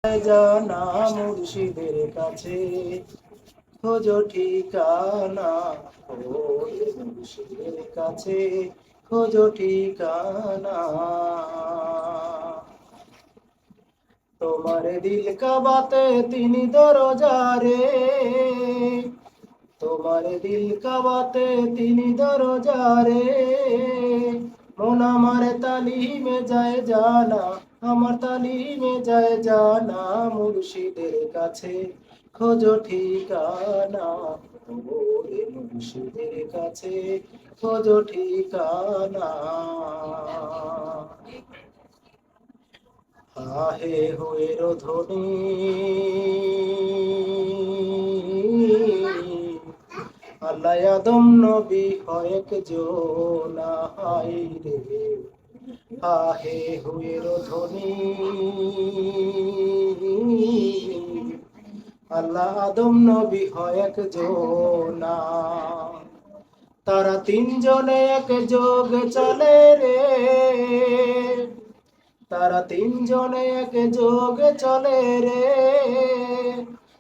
জানা মুর্শিদের কাছে খোঁজো ঠিকানা, ও মুর্শিদের কাছে খোঁজো ঠিকানা। তোমার দিল কাবাতে তিনি দরজারে, তোমার দিল কাবাতে তিনি দরজারে। মন আমার তালিমে যায় জানা, আমার তালিমে যায় জানা মুর্শিদের কাছে খোঁজো ঠিকানা, ওরে মুর্শিদের কাছে খোঁজো ঠিকানা। আহে হয়ে ধ্বনি আল্লাহ আদম নবী হয় একজনা, হায় রে আহে হুয়ের ধ্বনি আল্লাহ আদম নবী হয় একজনা। তারা তিনজনে এক যোগ চলে রে, তারা তিনজনে এক যোগ চলে রে।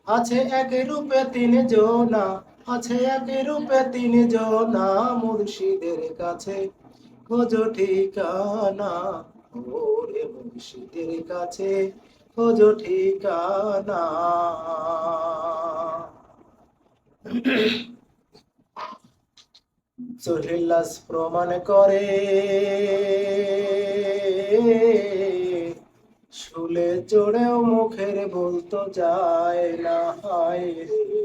আছে এক রূপে তিন জনা, আছে এক রূপে তিন জনা মুর্শিদের কাছে খোঁজো ঠিকানা, ওরে মুর্শিদের কাছে খোঁজো ঠিকানা। চহিলাস প্রমাণ করে শুলে চড়েও মুখের বলতো যায় না, হায় রে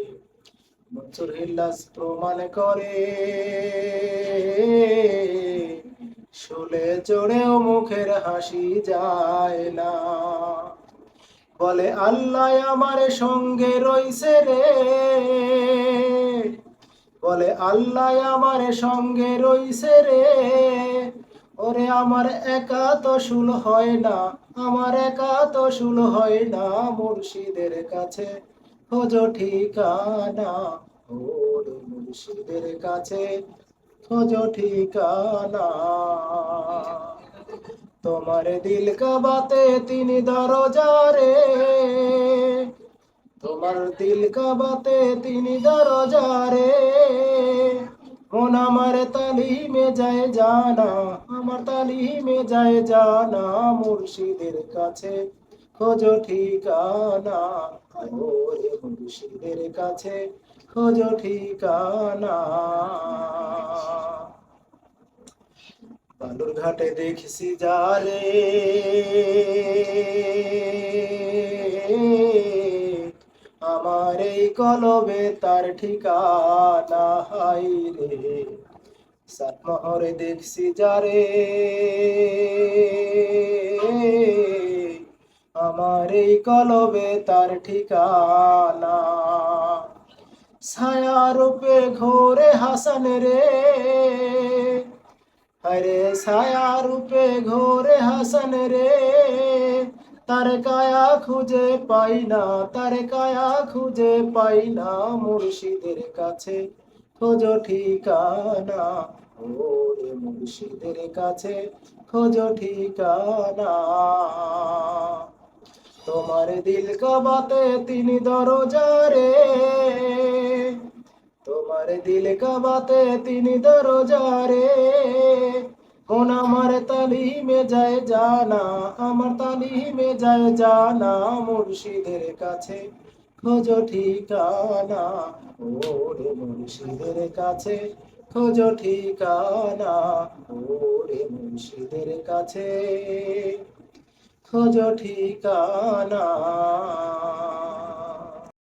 চহিলাস প্রমাণ করে শুলে চড়েও মুখের হাসি যায় না। বলে আল্লাহ আমার সঙ্গে রইছে রে, বলে আল্লাহ আমার সঙ্গে রইছে রে। ওরে আমার একা তো শুল হয় না, আমার একা তো শুল হয় না মুর্শিদের কাছে খোঁজো ঠিকানা, ওরে মুর্শিদের কাছে খোঁজো ঠিকানা। তোমার দিল কাবাতে তিনি দরজারে, তোমার দিল কাবাতে তিনি দরজারে। মন আমার তালিমে যায় জানা, আমার তালিমে যায় জানা মুর্শিদের কাছে খোঁজো ঠিকানা, ওরে মুর্শিদের কাছে খোঁজো ঠিকানা। বালুর ঘাটে দেখছি যারে আমার এই কলবে তার ঠিকানা, হাই রে সাতমহরে দেখছি যারে আমার এই কলবে তার ঠিকানা। ছায়া রূপে ঘোরে হাসান রে, আরে ছায়া রূপে ঘোরে হাসান রে। তার কায়া খুঁজে পাই না, তার কায়া খুঁজে পাই না মুর্শিদের কাছে খোঁজো ঠিকানা, ওরে মুর্শিদের কাছে খোঁজো ঠিকানা। তোমার দিল কাবাতে তিনি দরজারে, তোমার দিল কাবাতে তিনি দরজারে। মন আমার তালিমে যায় জানা, আমার তালিমে যায় জানা মুর্শিদের কাছে খোঁজো ঠিকানা, ওরে মুর্শিদের কাছে খোঁজো ঠিকানা, ওরে মুর্শিদের কাছে খোঁজো ঠিকানা।